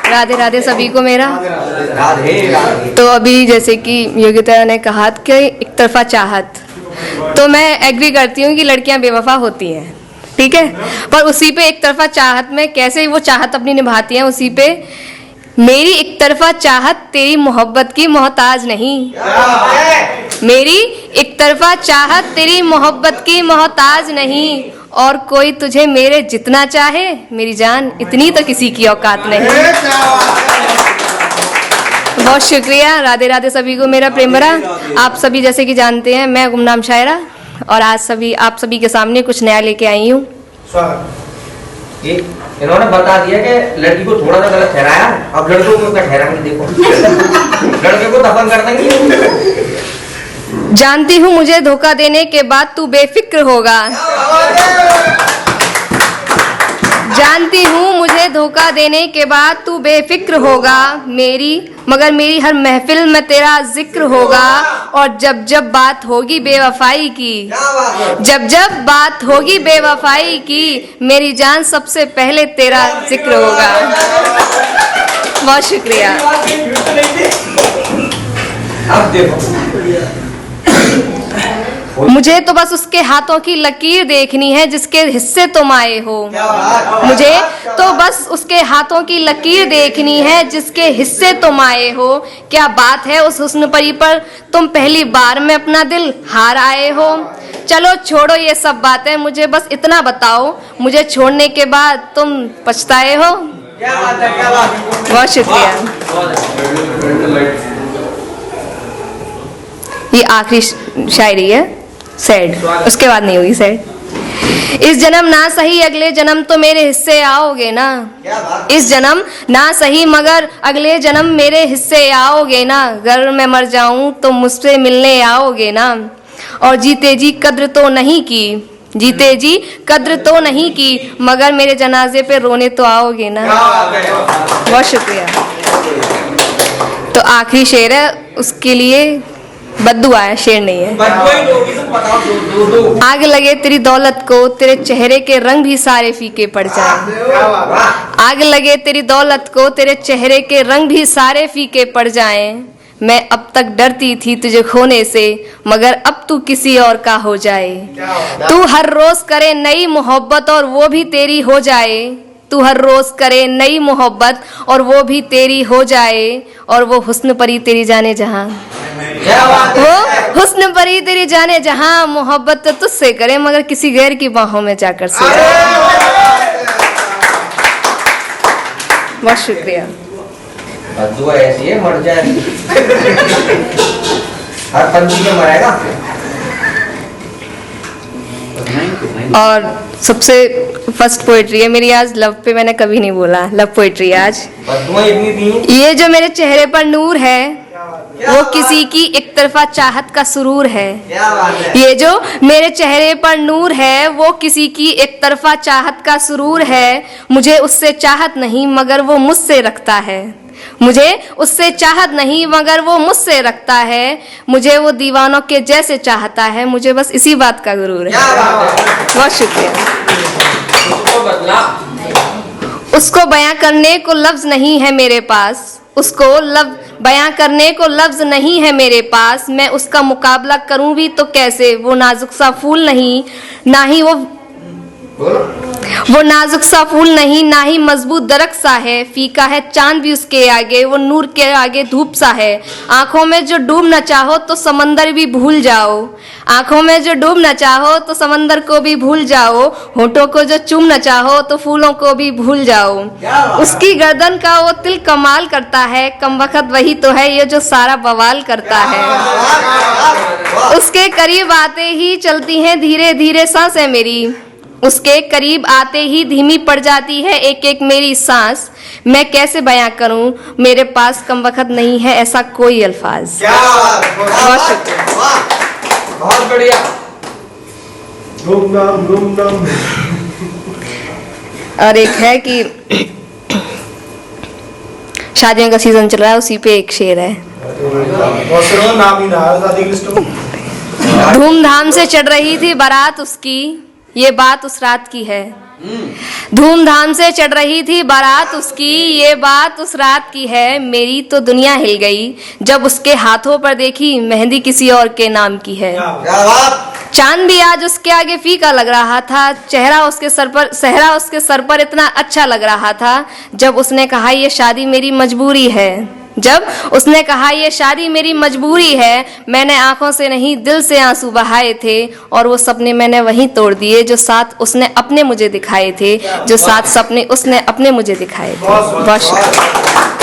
राधे राधे सभी को मेरा। राधे। तो अभी जैसे कि योगिता ने कहा कि एक तरफा चाहत, तो मैं एग्री करती हूँ कि लड़कियां बेवफा होती हैं, ठीक है, पर उसी पे एक तरफा चाहत में कैसे वो चाहत अपनी निभाती हैं, उसी पे मेरी एक तरफा चाहत तेरी मोहब्बत की मोहताज नहीं, मेरी एक तरफा चाहत तेरी मोहब्बत की मोहताज नहीं, और कोई तुझे मेरे जितना चाहे मेरी जान इतनी तो किसी की औकात नहीं। बहुत शुक्रिया। राधे राधे सभी को मेरा प्रेम भरा। आप सभी जैसे कि जानते हैं मैं गुमनाम शायरा, और आज आप सभी के सामने कुछ नया लेके आई हूँ। इन्होंने बता दिया कि लड़की को थोड़ा सा गलत ठहराया, अब लड़कों को क्या ठहराएंगे देखो। लड़के को दफन कर देंगे। जानती हूँ मुझे धोखा देने के बाद तू बेफिक्र होगा, जानती हूँ मुझे धोखा देने के बाद तू बेफिक्र होगा, मगर मेरी हर महफिल में तेरा जिक्र होगा, और जब जब बात होगी बेवफाई की, जब जब बात होगी बेवफाई की, मेरी जान सबसे पहले तेरा जिक्र होगा। बहुत शुक्रिया। अब देखो, मुझे तो बस उसके हाथों की लकीर देखनी है जिसके हिस्से तुम आए हो, मुझे तो बस उसके हाथों की लकीर देखनी है जिसके हिस्से तुम आए हो। क्या बात है उस हुस्न परी पर तुम पहली बार में अपना दिल हार आए हो। चलो छोड़ो ये सब बातें, मुझे बस इतना बताओ, मुझे छोड़ने के बाद तुम पछताए हो। क्या बात है, क्या बात है। बहुत शुक्रिया। ये आखिरी शायरी है, सैड, उसके बाद नहीं होगी सैड। इस जन्म ना सही अगले जन्म तो मेरे हिस्से आओगे ना, इस जन्म ना सही मगर अगले जन्म मेरे हिस्से आओगे ना, अगर मैं मर जाऊं तो मुझसे मिलने आओगे ना, और जीते जी कद्र तो नहीं की, जीते जी कद्र तो नहीं की, मगर मेरे जनाजे पे रोने तो आओगे ना। बहुत शुक्रिया। तो आखिरी शेर है, उसके लिए बद्दुआ है, शेर नहीं है। आग लगे तेरी दौलत को तेरे चेहरे के रंग भी सारे फीके पड़ जाएं, आग लगे तेरी दौलत को तेरे चेहरे के रंग भी सारे फीके पड़ जाएं, मैं अब तक डरती थी तुझे खोने से मगर अब तू किसी और का हो जाए, तू हर रोज करे नई मोहब्बत और वो भी तेरी हो जाए, तू हर रोज करे नई मोहब्बत और वो भी तेरी हो जाए, और वो हुस्न परी तेरी जाने जहां, वो हुस्न परी तेरी जाने जहां, मोहब्बत तो तुझसे करे मगर किसी गैर की बाहों में जाकर सो जाए। बहुत शुक्रिया। दुआ ऐसी है मर जाए, हर पंछी में मरेगा। और सबसे फर्स्ट पोएट्री है मेरी आज, लव पे मैंने कभी नहीं बोला, लव पोएट्री आज। ये जो मेरे चेहरे पर नूर है वो किसी की एक तरफा चाहत का सुरूर है, ये जो मेरे चेहरे पर नूर है वो किसी की एक तरफा चाहत का सुरूर है, मुझे उससे चाहत नहीं मगर वो मुझसे रखता है, मुझे उससे चाहत नहीं मगर वो मुझसे रखता है, मुझे वो दीवानों के जैसे चाहता है, मुझे बस इसी बात का गुरूर है। बहुत शुक्रिया। उसको बयां करने को लफ्ज नहीं है मेरे पास, उसको बयां करने को लफ्ज नहीं है मेरे पास, मैं उसका मुकाबला करूं भी तो कैसे, वो नाजुक सा फूल नहीं, ना ही वो नाजुक सा फूल नहीं, ना ही मजबूत दरख्त सा है, फीका है चांद भी उसके आगे, वो नूर के आगे धूप सा है, आंखों में जो डूबना चाहो तो समंदर भी भूल जाओ, आंखों में जो डूबना चाहो तो समंदर को भी भूल जाओ, होठों को जो चूमना चाहो तो फूलों को भी भूल जाओ, उसकी गर्दन का वो तिल कमाल करता है, कमबख्त वही तो है ये जो सारा बवाल करता है, उसके करीब आते ही चलती हैं धीरे धीरे सांसें मेरी, उसके करीब आते ही धीमी पड़ जाती है एक एक मेरी सांस, मैं कैसे बयां करूं मेरे पास कमबख्त नहीं है ऐसा कोई अल्फाज। बहुत शुक्रिया। बहुत बढ़िया। और एक है कि शादियों का सीजन चल रहा है, उसी पे एक शेर है। धूमधाम से चढ़ रही थी बारात उसकी, ये बात उस रात की है, धूमधाम से चढ़ रही थी बारात उसकी, ये बात उस रात की है, मेरी तो दुनिया हिल गई जब उसके हाथों पर देखी मेहंदी किसी और के नाम की है। चांद भी आज उसके आगे फीका लग रहा था, सहरा उसके सर पर इतना अच्छा लग रहा था जब उसने कहा ये शादी मेरी मजबूरी है। जब उसने कहा ये शादी मेरी मजबूरी है, मैंने आंखों से नहीं दिल से आंसू बहाए थे और वो सपने मैंने वहीं तोड़ दिए जो साथ उसने अपने मुझे दिखाए थे, जो साथ सपने उसने अपने मुझे दिखाए थे। बहुत शुक्रिया।